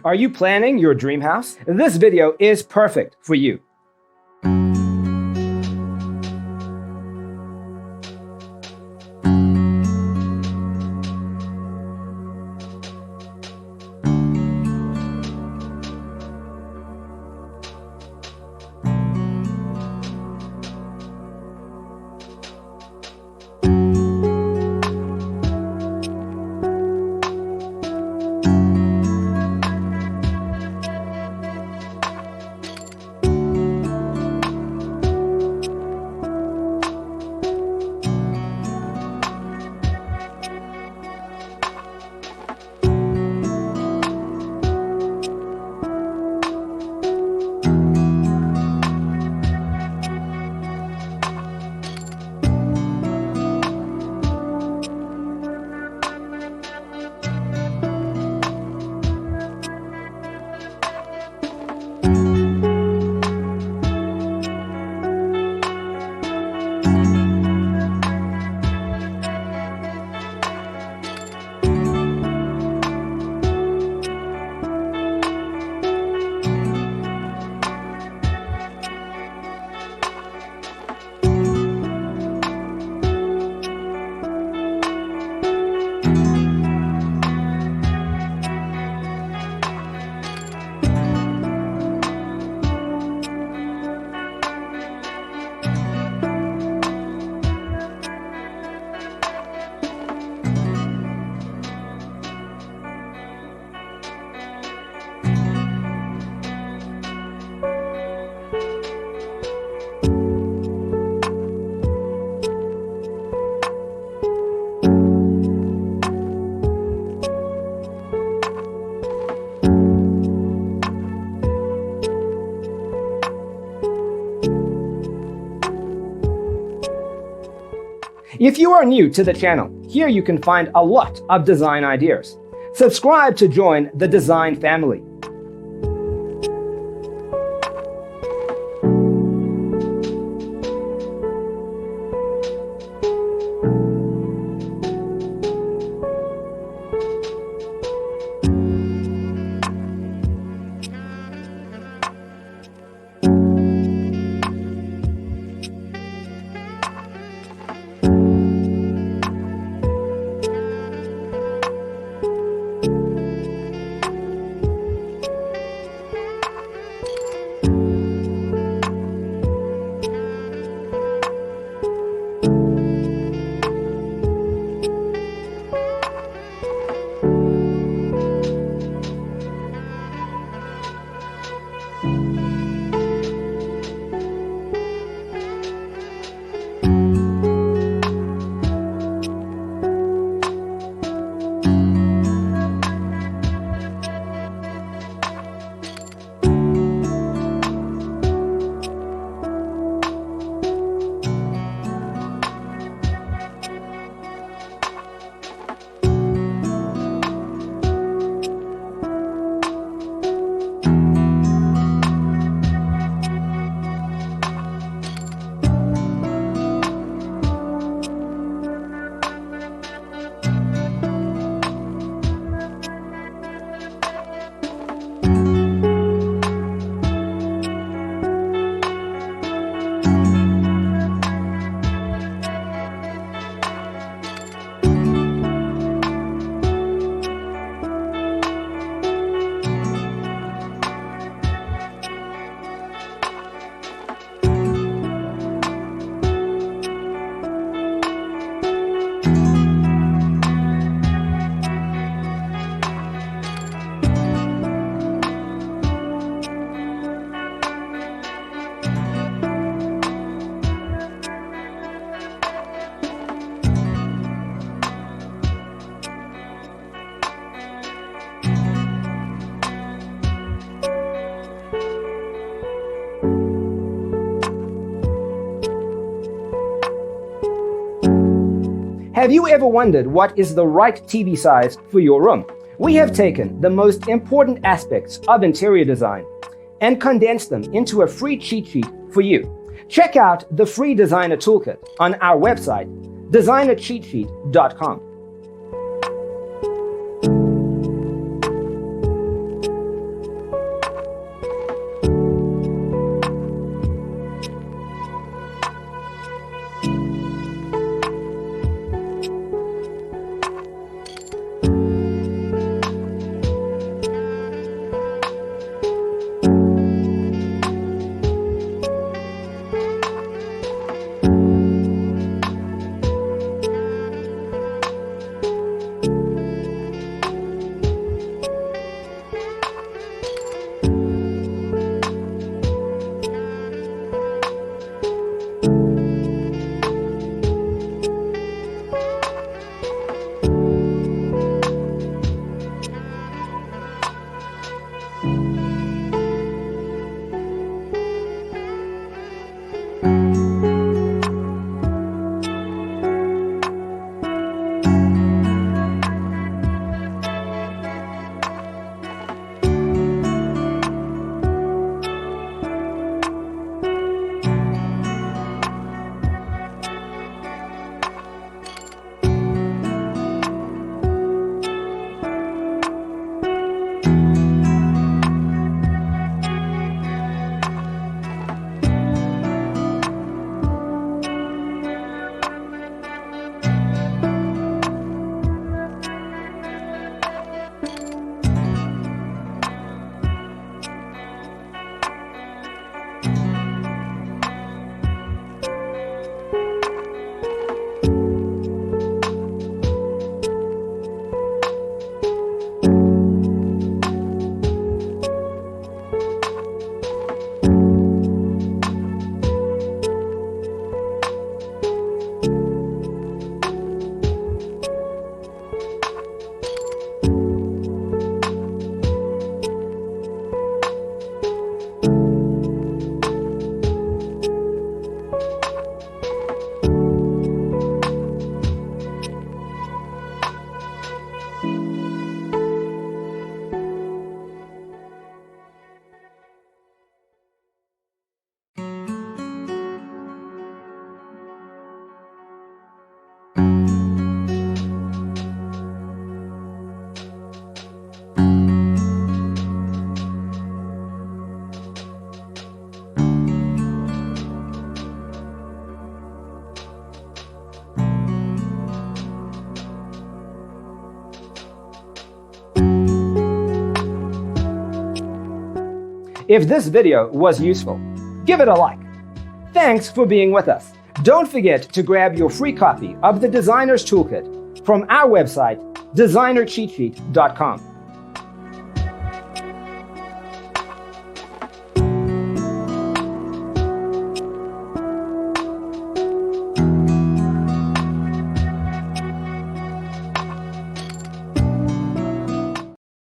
Are you planning your dream house? This video is perfect for you. If you are new to the channel, here you can find a lot of design ideas. Subscribe to join the design family. Have you ever wondered what is the right TV size for your room? We have taken the most important aspects of interior design and condensed them into a free cheat sheet for you. Check out the free designer toolkit on our website, designercheatsheet.com. If this video was useful, give it a like. Thanks for being with us. Don't forget to grab your free copy of the Designer's Toolkit from our website, designercheatsheet.com.